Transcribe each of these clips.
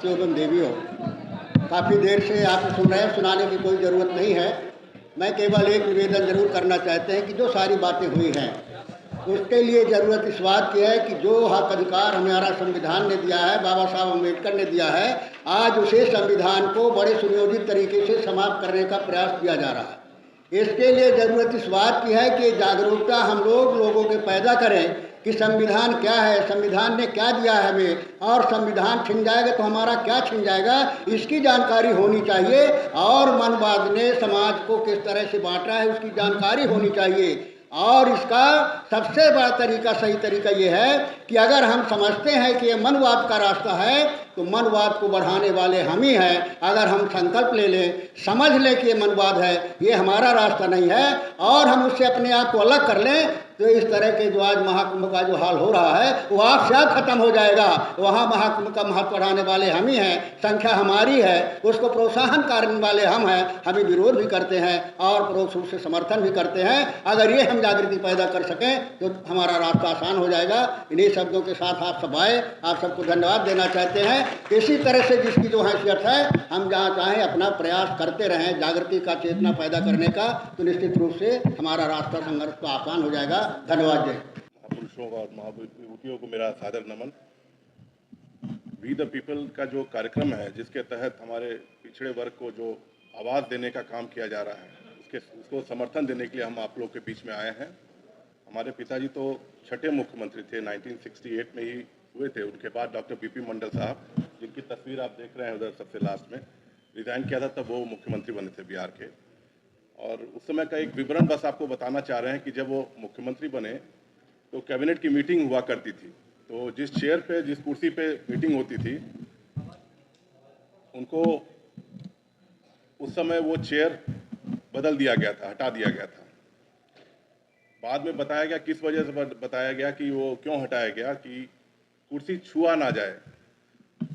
साथियों एवं देवियों, काफ़ी देर से आप सुन रहे हैं, सुनाने की कोई ज़रूरत नहीं है। मैं केवल एक निवेदन जरूर करना चाहते हैं कि जो सारी बातें हुई हैं उसके लिए ज़रूरत इस बात की है कि जो हक अधिकार हमारा संविधान ने दिया है, बाबा साहब अम्बेडकर ने दिया है, आज उसे संविधान को बड़े सुनियोजित तरीके से समाप्त करने का प्रयास किया जा रहा है। इसके लिए ज़रूरत इस बात की है कि जागरूकता हम लोगों के पैदा करें कि संविधान क्या है, संविधान ने क्या दिया है हमें, और संविधान छिन जाएगा तो हमारा क्या छिन जाएगा, इसकी जानकारी होनी चाहिए। और मनवाद ने समाज को किस तरह से बांटा है उसकी जानकारी होनी चाहिए। और इसका सबसे बड़ा तरीका, सही तरीका ये है कि अगर हम समझते हैं कि ये मनवाद का रास्ता है तो मनवाद को बढ़ाने वाले हम ही हैं। अगर हम संकल्प ले लें, समझ लें कि ये मनवाद है, ये हमारा रास्ता नहीं है, और हम उससे अपने आप को अलग कर लें, तो इस तरह के जो आज महाकुंभ का जो हाल हो रहा है वो आप से खत्म हो जाएगा। वहाँ महाकुंभ का महत्व बढ़ाने वाले हम ही हैं, संख्या हमारी है, उसको प्रोत्साहन करने वाले हम हैं, हम ही विरोध भी करते हैं और परोक्ष रूप से समर्थन भी करते हैं। अगर ये हम जागृति पैदा कर सकें तो हमारा रास्ता आसान हो जाएगा। इन्हीं शब्दों के साथ आप सब आए, आप सबको धन्यवाद देना चाहते हैं। इसी तरह से जिसकी जो हैसियत है, हम जहाँ चाहें अपना प्रयास करते रहें जागृति का, चेतना पैदा करने का, तो निश्चित रूप से हमारा रास्ता संघर्ष तो आसान हो जाएगा। धन्यवाद। जय महापुरुषों और महाविभूतियों को मेरा सादर नमन। वी द पीपल का जो कार्यक्रम है, जिसके तहत हमारे पिछड़े वर्ग को जो आवाज़ देने का काम किया जा रहा है, उसको समर्थन देने के लिए हम आप लोग के बीच में आए हैं। हमारे पिताजी तो छठे मुख्यमंत्री थे, 1968 में ही हुए थे। उनके बाद डॉक्टर बीपी मंडल साहब, जिनकी तस्वीर आप देख रहे हैं उधर सबसे लास्ट में, रिजाइन किया था, तब वो मुख्यमंत्री बने थे बिहार के। और उस समय का एक विवरण बस आपको बताना चाह रहे हैं कि जब वो मुख्यमंत्री बने तो कैबिनेट की मीटिंग हुआ करती थी, तो जिस चेयर पे, जिस कुर्सी पे मीटिंग होती थी, उनको उस समय वो चेयर बदल दिया गया था, हटा दिया गया था। बाद में बताया गया, किस वजह से बताया गया कि वो क्यों हटाया गया, कि कुर्सी छुआ ना जाए।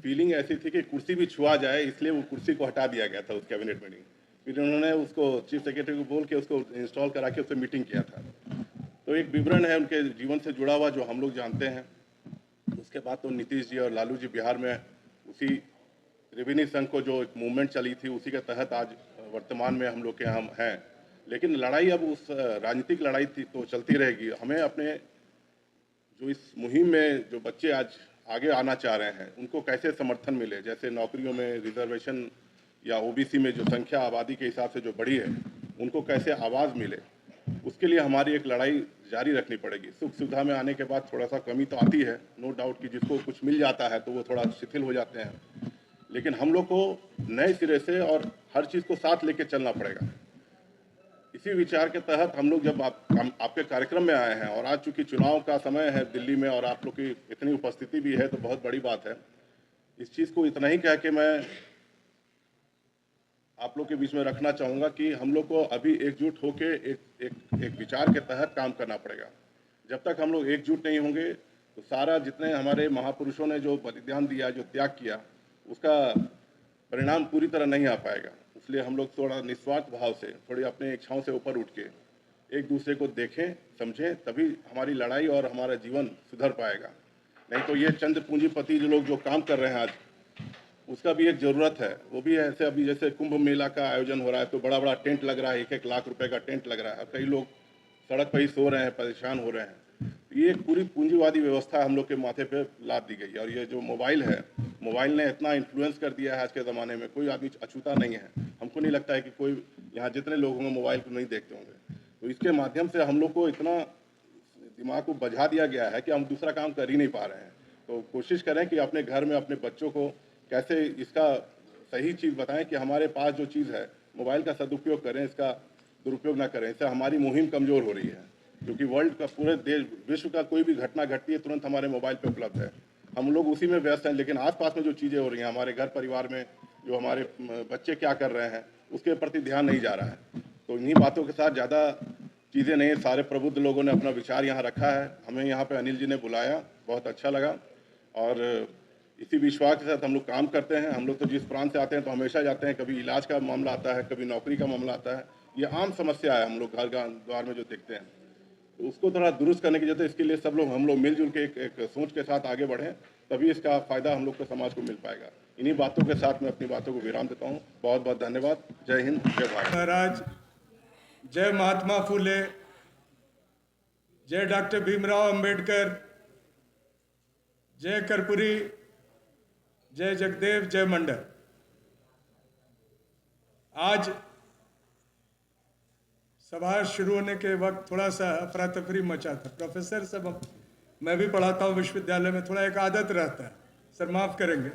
फीलिंग ऐसी थी कि कुर्सी भी छुआ जाए, इसलिए वो कुर्सी को हटा दिया गया था उस कैबिनेट मीटिंग। फिर उन्होंने उसको चीफ सेक्रेटरी को बोल के उसको इंस्टॉल करा के उससे मीटिंग किया था। तो एक विवरण है उनके जीवन से जुड़ा हुआ जो हम लोग जानते हैं। उसके बाद तो नीतीश जी और लालू जी बिहार में उसी त्रिवेणी संघ को जो एक मूवमेंट चली थी, उसी के तहत आज वर्तमान में हम लोग के यहाँ हैं। लेकिन लड़ाई अब उस राजनीतिक लड़ाई थी तो चलती रहेगी। हमें अपने जो इस मुहिम में जो बच्चे आज आगे आना चाह रहे हैं उनको कैसे समर्थन मिले, जैसे नौकरियों में रिजर्वेशन या ओबीसी में जो संख्या आबादी के हिसाब से जो बढ़ी है उनको कैसे आवाज़ मिले, उसके लिए हमारी एक लड़ाई जारी रखनी पड़ेगी। सुख सुविधा में आने के बाद थोड़ा सा कमी तो आती है, नो डाउट, कि जिसको कुछ मिल जाता है तो वो थोड़ा शिथिल हो जाते हैं। लेकिन हम लोग को नए सिरे से और हर चीज़ को साथ लेके चलना पड़ेगा। इसी विचार के तहत हम लोग जब आपके कार्यक्रम में आए हैं, और आज चूंकि चुनाव का समय है दिल्ली में और आप लोग की इतनी उपस्थिति भी है तो बहुत बड़ी बात है। इस चीज़ को इतना ही कह के मैं आप लोग के बीच में रखना चाहूँगा कि हम लोग को अभी एकजुट होकर एक विचार के तहत काम करना पड़ेगा। जब तक हम लोग एकजुट नहीं होंगे तो सारा जितने हमारे महापुरुषों ने जो बलिदान दिया, जो त्याग किया, उसका परिणाम पूरी तरह नहीं आ पाएगा। इसलिए हम लोग थोड़ा निस्वार्थ भाव से, थोड़ी अपने इच्छाओं से ऊपर उठ के एक दूसरे को देखें, समझें, तभी हमारी लड़ाई और हमारा जीवन सुधर पाएगा। नहीं तो ये चंद पूंजीपति जो लोग जो काम कर रहे हैं आज, उसका भी एक ज़रूरत है। वो भी ऐसे, अभी जैसे कुंभ मेला का आयोजन हो रहा है तो बड़ा बड़ा टेंट लग रहा है, 1-1 लाख रुपए का टेंट लग रहा है, कई लोग सड़क पर ही सो रहे हैं, परेशान हो रहे हैं। ये एक पूरी पूंजीवादी व्यवस्था हम लोग के माथे पे लाद दी गई है। और ये जो मोबाइल है, मोबाइल ने इतना इन्फ्लुएंस कर दिया है आज के ज़माने में, कोई आदमी अछूता नहीं है। हमको नहीं लगता है कि कोई यहाँ जितने लोग होंगे मोबाइल को नहीं देखते होंगे। तो इसके माध्यम से हम लोग को इतना दिमाग को बझा दिया गया है कि हम दूसरा काम कर ही नहीं पा रहे हैं। तो कोशिश करें कि अपने घर में अपने बच्चों को कैसे इसका सही चीज़ बताएं कि हमारे पास जो चीज़ है, मोबाइल का सदुपयोग करें, इसका दुरुपयोग ना करें। इससे हमारी मुहिम कमज़ोर हो रही है, क्योंकि वर्ल्ड का, पूरे देश, विश्व का कोई भी घटना घटती है तुरंत हमारे मोबाइल पे उपलब्ध है। हम लोग उसी में व्यस्त हैं, लेकिन आसपास में जो चीज़ें हो रही हैं, हमारे घर परिवार में जो हमारे बच्चे क्या कर रहे हैं, उसके प्रति ध्यान नहीं जा रहा है। तो इन्हीं बातों के साथ ज़्यादा चीज़ें नहीं, सारे प्रबुद्ध लोगों ने अपना विचार यहाँ रखा है। हमें यहाँ पे अनिल जी ने बुलाया, बहुत अच्छा लगा, और इसी विश्वास के साथ हम लोग काम करते हैं। हम लोग तो जिस प्रांत से आते हैं तो हमेशा जाते हैं, कभी इलाज का मामला आता है, कभी नौकरी का मामला आता है, ये आम समस्या है हम लोग घर द्वार में जो देखते हैं। उसको थोड़ा दुरुस्त करने की जरूरत है। इसके लिए सब लोग हम लोग मिलजुल के एक सोच के साथ आगे बढ़ें, तभी इसका फायदा हम लोग को समाज को मिल पाएगा। इन्हीं बातों के साथ मैं अपनी बातों को विराम देता हूँ। बहुत बहुत धन्यवाद। जय हिंद, जय भारत। महाराज, जय महात्मा फूले, जय डॉक्टर भीमराव अंबेडकर, जय कर्पूरी, जय जगदेव, जय मंडल। आज सभा शुरू होने के वक्त थोड़ा सा अफरा तफरी मचा था। प्रोफेसर सब, मैं भी पढ़ाता हूँ विश्वविद्यालय में, थोड़ा एक आदत रहता है, सर माफ़ करेंगे,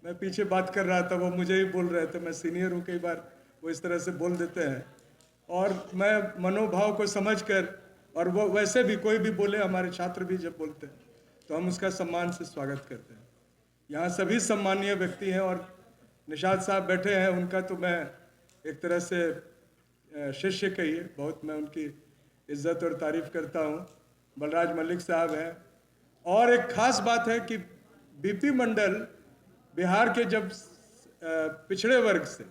मैं पीछे बात कर रहा था, वो मुझे ही बोल रहे थे, मैं सीनियर हूँ, कई बार वो इस तरह से बोल देते हैं, और मैं मनोभाव को समझकर, और वो वैसे भी कोई भी बोले, हमारे छात्र भी जब बोलते हैं तो हम उसका सम्मान से स्वागत करते हैं। यहाँ सभी सम्मानीय व्यक्ति हैं, और निषाद साहब बैठे हैं, उनका तो मैं एक तरह से शिष्य कहिए, बहुत मैं उनकी इज्जत और तारीफ करता हूँ। बलराज मलिक साहब हैं, और एक खास बात है कि बीपी मंडल बिहार के जब पिछड़े वर्ग से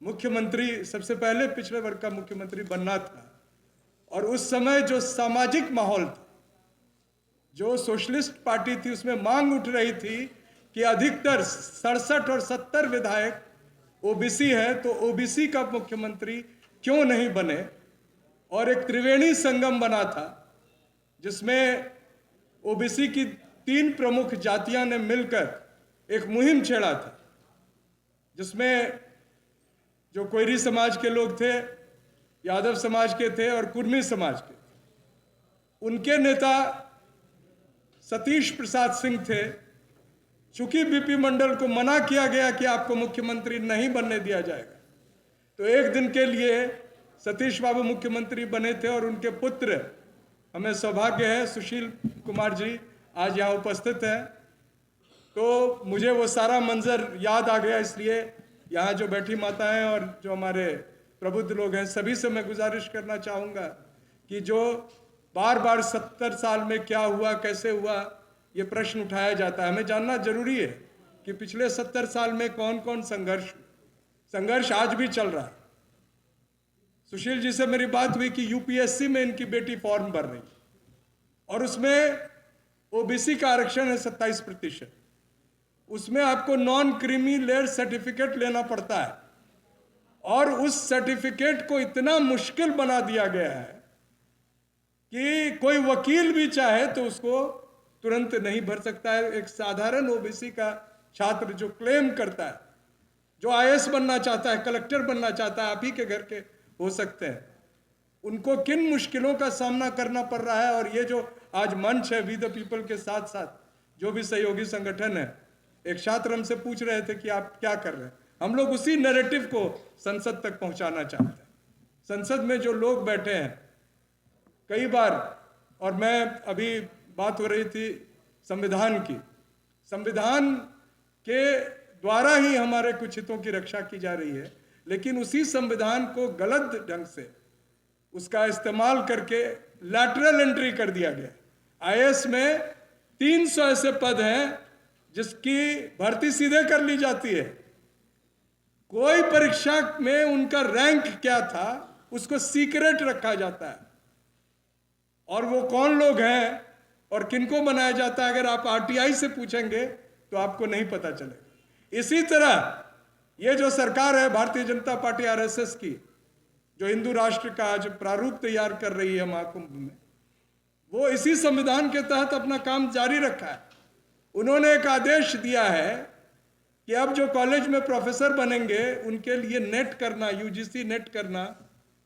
मुख्यमंत्री, सबसे पहले पिछड़े वर्ग का मुख्यमंत्री बनना था, और उस समय जो सामाजिक माहौल था, जो सोशलिस्ट पार्टी थी, उसमें मांग उठ रही थी कि अधिकतर 67 और 70 विधायक ओबीसी है, तो ओबीसी का मुख्यमंत्री क्यों नहीं बने, और एक त्रिवेणी संगम बना था जिसमें ओबीसी की 3 प्रमुख जातियां ने मिलकर एक मुहिम छेड़ा था, जिसमें जो कोयरी समाज के लोग थे, यादव समाज के थे और कुर्मी समाज के थे। उनके नेता सतीश प्रसाद सिंह थे। चूंकि बीपी मंडल को मना किया गया कि आपको मुख्यमंत्री नहीं बनने दिया जाएगा, तो एक दिन के लिए सतीश बाबू मुख्यमंत्री बने थे, और उनके पुत्र, हमें सौभाग्य है सुशील कुमार जी आज यहाँ उपस्थित हैं, तो मुझे वो सारा मंजर याद आ गया। इसलिए यहाँ जो बैठी माताएं और जो हमारे प्रबुद्ध लोग हैं, सभी से मैं गुजारिश करना चाहूँगा कि जो बार बार 70 साल में क्या हुआ, कैसे हुआ, ये प्रश्न उठाया जाता है, हमें जानना जरूरी है कि पिछले 70 साल में कौन कौन संघर्ष आज भी चल रहा है। सुशील जी से मेरी बात हुई कि यूपीएससी में इनकी बेटी फॉर्म भर रही, और उसमें ओबीसी का आरक्षण है 27%। उसमें आपको नॉन क्रीमी लेयर सर्टिफिकेट लेना पड़ता है, और उस सर्टिफिकेट को इतना मुश्किल बना दिया गया है कि कोई वकील भी चाहे तो उसको तुरंत नहीं भर सकता है। एक साधारण ओबीसी का छात्र जो क्लेम करता है, जो आईएएस बनना चाहता है, कलेक्टर बनना चाहता है, आप ही के घर के हो सकते हैं, उनको किन मुश्किलों का सामना करना पड़ रहा है। और ये जो आज मंच है वी द पीपल के साथ साथ जो भी सहयोगी संगठन है, एक छात्र हमसे पूछ रहे थे कि आप क्या कर रहे हैं, हम लोग उसी नैरेटिव को संसद तक पहुंचाना चाहते हैं। संसद में जो लोग बैठे हैं, कई बार, और मैं अभी बात हो रही थी संविधान की, संविधान के द्वारा ही हमारे कुछ हितों की रक्षा की जा रही है, लेकिन उसी संविधान को गलत ढंग से उसका इस्तेमाल करके लैटरल एंट्री कर दिया गया। आईएएस में 300 ऐसे पद हैं जिसकी भर्ती सीधे कर ली जाती है, कोई परीक्षा में उनका रैंक क्या था उसको सीक्रेट रखा जाता है, और वो कौन लोग हैं और किनको बनाया जाता है, अगर आप आरटीआई से पूछेंगे तो आपको नहीं पता चलेगा। इसी तरह ये जो सरकार है भारतीय जनता पार्टी आरएसएस की, जो हिंदू राष्ट्र का आज प्रारूप तैयार कर रही है महाकुंभ में, वो इसी संविधान के तहत अपना काम जारी रखा है। उन्होंने एक आदेश दिया है कि अब जो कॉलेज में प्रोफेसर बनेंगे उनके लिए नेट करना, यूजीसी नेट करना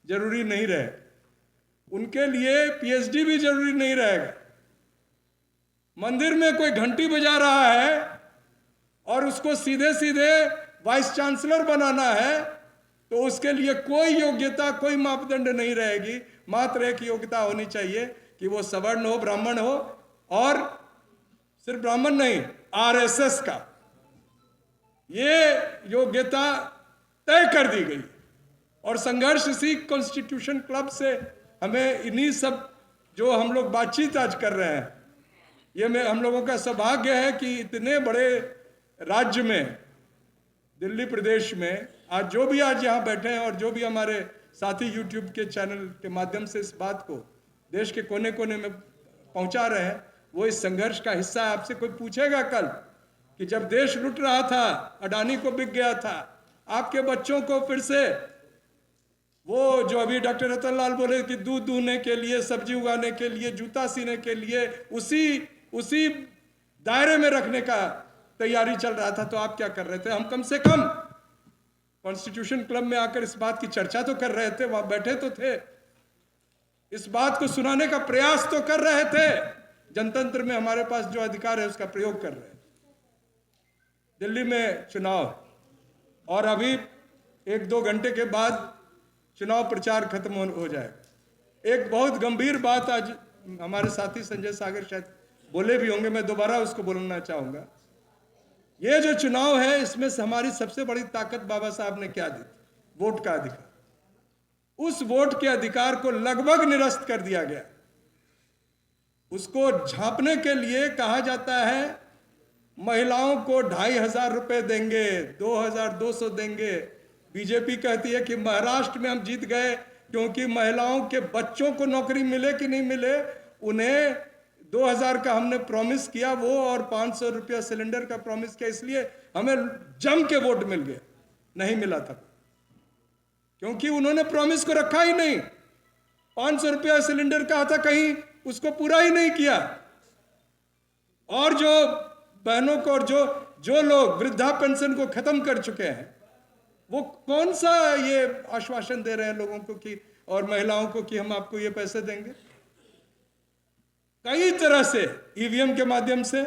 जरूरी नहीं रहे, उनके लिए पीएचडी भी जरूरी नहीं रहेगा। मंदिर में कोई घंटी बजा रहा है और उसको सीधे सीधे वाइस चांसलर बनाना है, तो उसके लिए कोई योग्यता, कोई मापदंड नहीं रहेगी। मात्र एक योग्यता होनी चाहिए कि वो सवर्ण हो, ब्राह्मण हो, और सिर्फ ब्राह्मण नहीं, आरएसएस का ये योग्यता तय कर दी गई। और संघर्ष इसी कॉन्स्टिट्यूशन क्लब से हमें, इन्हीं सब जो हम लोग बातचीत आज कर रहे हैं, ये हम लोगों का सौभाग्य है कि इतने बड़े राज्य में, दिल्ली प्रदेश में, आज जो भी आज यहाँ बैठे हैं और जो भी हमारे साथी यूट्यूब के चैनल के माध्यम से इस बात को देश के कोने कोने में पहुंचा रहे हैं, वो इस संघर्ष का हिस्सा है। आपसे कोई पूछेगा कल कि जब देश लुट रहा था, अडानी को बिक गया था, आपके बच्चों को फिर से वो जो अभी डॉक्टर रतनलाल बोले कि दूध दूहने के लिए, सब्जी उगाने के लिए, जूता सीने के लिए उसी दायरे में रखने का तैयारी चल रहा था, तो आप क्या कर रहे थे? हम कम से कम कॉन्स्टिट्यूशन क्लब में आकर इस बात की चर्चा तो कर रहे थे, वहां बैठे तो थे, इस बात को सुनाने का प्रयास तो कर रहे थे। जनतंत्र में हमारे पास जो अधिकार है उसका प्रयोग कर रहे हैं। दिल्ली में चुनाव और अभी 1-2 घंटे के बाद चुनाव प्रचार खत्म हो जाएगा। एक बहुत गंभीर बात आज हमारे साथी संजय सागर शायद बोले भी होंगे, मैं दोबारा उसको बोलना चाहूंगा। ये जो चुनाव है, इसमें से हमारी सबसे बड़ी ताकत बाबा साहब ने क्या दी? वोट का अधिकार। उस वोट के अधिकार को लगभग निरस्त कर दिया गया। उसको झांपने के लिए कहा जाता है महिलाओं को 2,500 रुपए देंगे, 2,200 देंगे। बीजेपी कहती है कि महाराष्ट्र में हम जीत गए क्योंकि महिलाओं के बच्चों को नौकरी मिले कि नहीं मिले, उन्हें 2,000 का हमने प्रॉमिस किया, वो और 500 रुपया सिलेंडर का प्रॉमिस किया, इसलिए हमें जम के वोट मिल गए। नहीं मिला था क्योंकि उन्होंने प्रॉमिस को रखा ही नहीं। 500 रुपया सिलेंडर कहा था, कहीं उसको पूरा ही नहीं किया। और जो बहनों को और जो लोग वृद्धा पेंशन को खत्म कर चुके हैं, वो कौन सा ये आश्वासन दे रहे हैं लोगों को कि और महिलाओं को कि हम आपको ये पैसे देंगे? कई तरह से ईवीएम के माध्यम से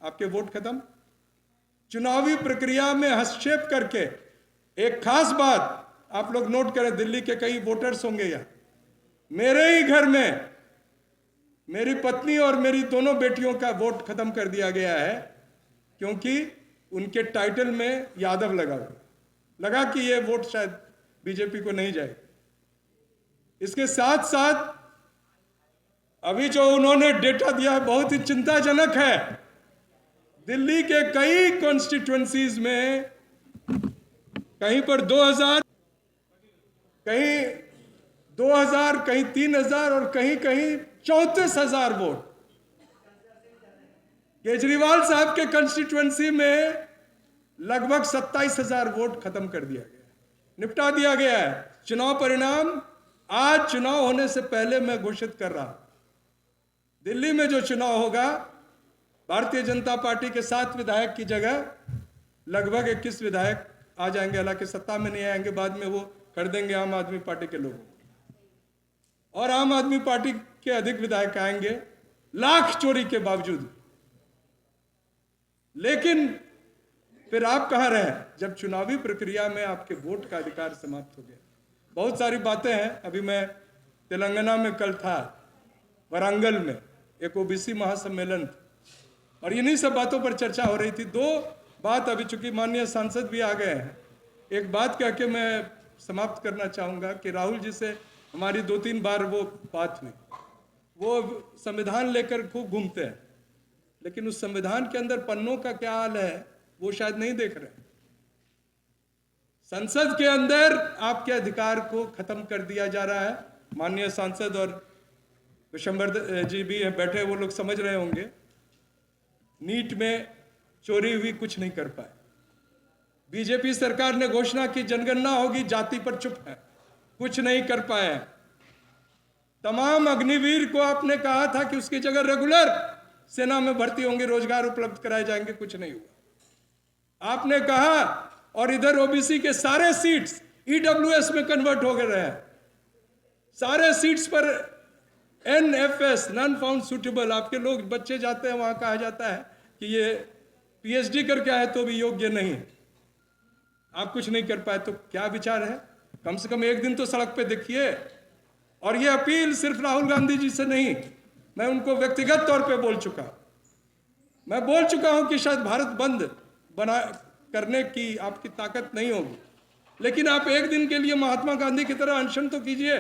आपके वोट खत्म, चुनावी प्रक्रिया में हस्तक्षेप करके। एक खास बात आप लोग नोट करें, दिल्ली के कई वोटर्स होंगे यहाँ, मेरे ही घर में मेरी पत्नी और मेरी दोनों बेटियों का वोट खत्म कर दिया गया है क्योंकि उनके टाइटल में यादव लगा कि ये वोट शायद बीजेपी को नहीं जाए। इसके साथ साथ अभी जो उन्होंने डेटा दिया है बहुत ही चिंताजनक है। दिल्ली के कई कॉन्स्टिट्यूएंसीज में कहीं पर 2,000, कहीं 2,000, कहीं 3,000 और कहीं 34,000 वोट। केजरीवाल साहब के कॉन्स्टिट्यूएंसी में लगभग 27,000 वोट खत्म कर दिया गया, निपटा दिया गया है। चुनाव परिणाम आज चुनाव होने से पहले मैं घोषित कर रहा हूं। दिल्ली में जो चुनाव होगा, भारतीय जनता पार्टी के 7 विधायक की जगह लगभग 21 विधायक आ जाएंगे। हालांकि सत्ता में नहीं आएंगे, बाद में वो कर देंगे आम आदमी पार्टी के लोगों, और आम आदमी पार्टी के अधिक विधायक आएंगे लाख चोरी के बावजूद। लेकिन फिर आप कहां रहे जब चुनावी प्रक्रिया में आपके वोट का अधिकार समाप्त हो गया? बहुत सारी बातें हैं। अभी मैं तेलंगाना में कल था, वरांगल में एक ओबीसी महासम्मेलन, और इन्हीं सब बातों पर चर्चा हो रही थी। 2 बात, अभी चूंकि माननीय सांसद भी आ गए हैं, एक बात कह के मैं समाप्त करना चाहूंगा कि राहुल जी से हमारी 2-3 बार वो बात हुई। वो संविधान लेकर खूब घूमते हैं, लेकिन उस संविधान के अंदर पन्नों का क्या हाल है वो शायद नहीं देख रहे। संसद के अंदर आपके अधिकार को खत्म कर दिया जा रहा है। माननीय सांसद और विशंबर जी भी बैठे, वो लोग समझ रहे होंगे। नीट में चोरी हुई, कुछ नहीं कर पाए। बीजेपी सरकार ने घोषणा की जनगणना होगी, जाति पर चुप है, कुछ नहीं कर पाए। तमाम अग्निवीर को आपने कहा था कि उसकी जगह रेगुलर सेना में भर्ती होंगे, रोजगार उपलब्ध कराए जाएंगे, कुछ नहीं हुआ। आपने कहा, और इधर ओबीसी के सारे सीट्स ईडब्ल्यूएस में कन्वर्ट हो गए हैं। सारे सीट्स पर एनएफएस, नॉन फाउंड सूटेबल, आपके लोग बच्चे जाते हैं, वहां कहा जाता है कि ये पीएचडी करके आए तो भी योग्य नहीं। आप कुछ नहीं कर पाए, तो क्या विचार है? कम से कम एक दिन तो सड़क पे देखिए। और ये अपील सिर्फ राहुल गांधी जी से नहीं, मैं उनको व्यक्तिगत तौर पे बोल चुका। मैं बोल चुका हूं कि शायद भारत बंद बना करने की आपकी ताकत नहीं होगी, लेकिन आप एक दिन के लिए महात्मा गांधी की तरह अनशन तो कीजिए,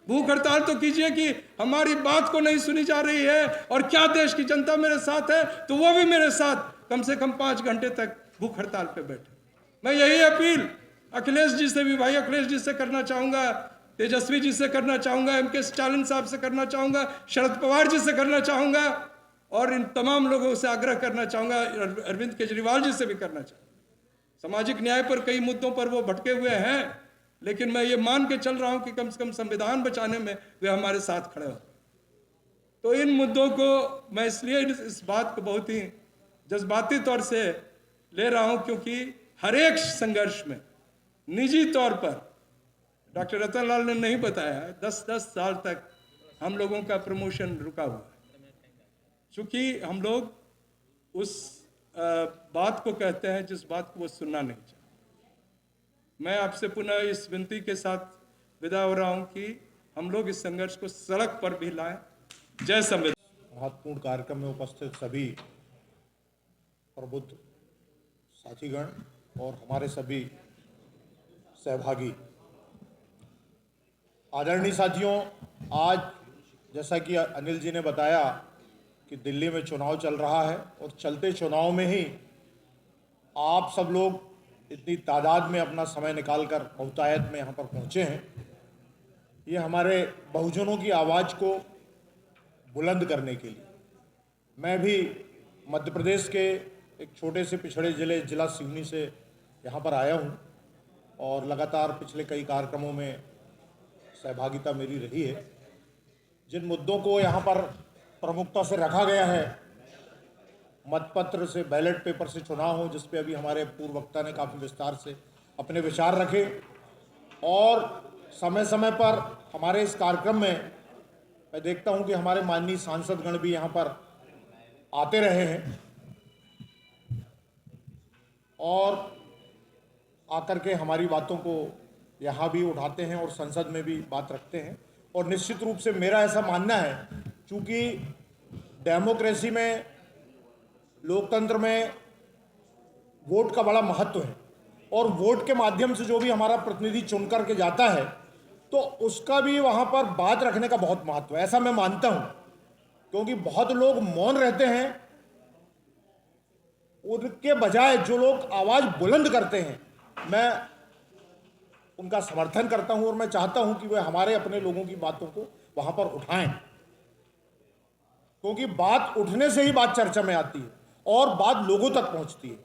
भूख हड़ताल तो कीजिए कि हमारी बात को नहीं सुनी जा रही है और क्या देश की जनता मेरे साथ है, तो वो भी मेरे साथ कम से कम 5 घंटे तक भूख हड़ताल पे बैठे। मैं यही अपील अखिलेश जी से भी, भाई अखिलेश जी से करना चाहूंगा तेजस्वी जी से करना चाहूँगा, M.K. स्टालिन साहब से करना चाहूँगा, शरद पवार जी से करना चाहूँगा, और इन तमाम लोगों से आग्रह करना चाहूँगा, अरविंद केजरीवाल जी से भी करना चाहूँगा। सामाजिक न्याय पर कई मुद्दों पर वो भटके हुए हैं, लेकिन मैं ये मान के चल रहा हूँ कि कम से कम संविधान बचाने में वे हमारे साथ खड़े हो। तो इन मुद्दों को मैं इसलिए इस बात को बहुत ही जज्बाती तौर से ले रहा हूँ, क्योंकि हर एक संघर्ष में निजी तौर पर डॉक्टर रतनलाल ने नहीं बताया, 10-10 साल तक हम लोगों का प्रमोशन रुका हुआ है, क्योंकि हम लोग उस बात को कहते हैं जिस बात को वो सुनना नहीं चाहते। मैं आपसे पुनः इस विनती के साथ विदा हो रहा हूं कि हम लोग इस संघर्ष को सड़क पर भी लाएं। जय संविधान। महत्वपूर्ण कार्यक्रम में उपस्थित सभी प्रबुद्ध साथीगण और हमारे सभी सहभागी, आदरणीय साथियों, आज जैसा कि अनिल जी ने बताया कि दिल्ली में चुनाव चल रहा है और चलते चुनाव में ही आप सब लोग इतनी तादाद में अपना समय निकालकर बहुतायत में यहाँ पर पहुँचे हैं। ये हमारे बहुजनों की आवाज़ को बुलंद करने के लिए। मैं भी मध्य प्रदेश के एक छोटे से पिछड़े जिला सिवनी से यहाँ पर आया हूँ और लगातार पिछले कई कार्यक्रमों में सहभागिता मेरी रही है। जिन मुद्दों को यहाँ पर प्रमुखता से रखा गया है, मतपत्र से बैलेट पेपर से चुनाव हो, जिस पे अभी हमारे पूर्व वक्ता ने काफ़ी विस्तार से अपने विचार रखे, और समय समय पर हमारे इस कार्यक्रम में मैं देखता हूँ कि हमारे माननीय सांसदगण भी यहाँ पर आते रहे हैं और आकर के हमारी बातों को यहाँ भी उठाते हैं और संसद में भी बात रखते हैं। और निश्चित रूप से मेरा ऐसा मानना है, चूँकि डेमोक्रेसी में, लोकतंत्र में वोट का बड़ा महत्व है और वोट के माध्यम से जो भी हमारा प्रतिनिधि चुन करके जाता है तो उसका भी वहाँ पर बात रखने का बहुत महत्व है, ऐसा मैं मानता हूँ। क्योंकि बहुत लोग मौन रहते हैं, उनके बजाय जो लोग आवाज़ बुलंद करते हैं, मैं उनका समर्थन करता हूं और मैं चाहता हूं कि वे हमारे अपने लोगों की बातों को वहां पर उठाएं, क्योंकि बात उठने से ही बात चर्चा में आती है और बात लोगों तक पहुंचती है।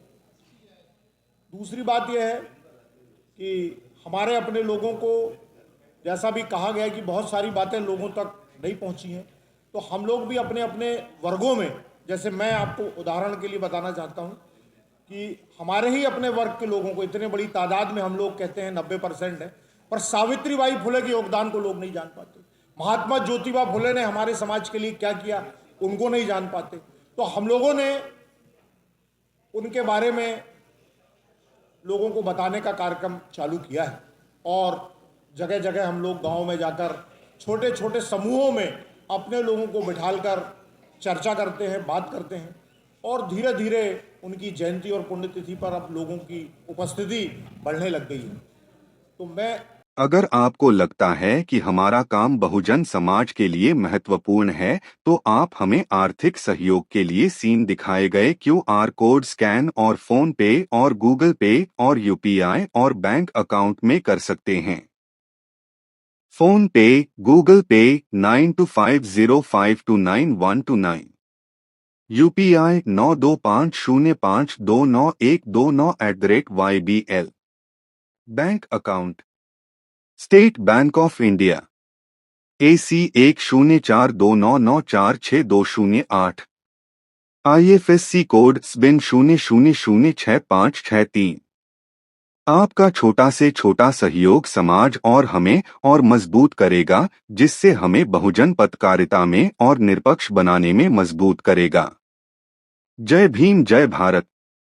दूसरी बात यह है कि हमारे अपने लोगों को, जैसा भी कहा गया कि बहुत सारी बातें लोगों तक नहीं पहुंची हैं, तो हम लोग भी अपने अपने वर्गों में, जैसे मैं आपको उदाहरण के लिए बताना चाहता हूं कि हमारे ही अपने वर्ग के लोगों को, इतने बड़ी तादाद में हम लोग कहते हैं 90% है, पर सावित्रीबाई फुले के योगदान को लोग नहीं जान पाते। महात्मा ज्योतिबा फुले ने हमारे समाज के लिए क्या किया, उनको नहीं जान पाते। तो हम लोगों ने उनके बारे में लोगों को बताने का कार्यक्रम चालू किया है और जगह जगह हम लोग गाँव में जाकर छोटे छोटे समूहों में अपने लोगों को बिठालकर चर्चा करते हैं, बात करते हैं, और धीरे धीरे उनकी जयंती और पुण्यतिथि पर अब लोगों की उपस्थिति बढ़ने लग गई है। तो मैं, अगर आपको लगता है कि हमारा काम बहुजन समाज के लिए महत्वपूर्ण है, तो आप हमें आर्थिक सहयोग के लिए सीन दिखाए गए QR कोड स्कैन और फोन पे और गूगल पे और UPI और बैंक अकाउंट में कर सकते हैं। फोन पे, गूगल पे 9250529129, UPI 9250529129@YBL। Bank account state bank of India AC 104299462008, IFSC code SBIN 00066563। आपका छोटा से छोटा सहयोग समाज और हमें और मजबूत करेगा, जिससे हमें बहुजन पत्रकारिता में और निष्पक्ष बनाने में मजबूत करेगा। जय भीम, जय भारत।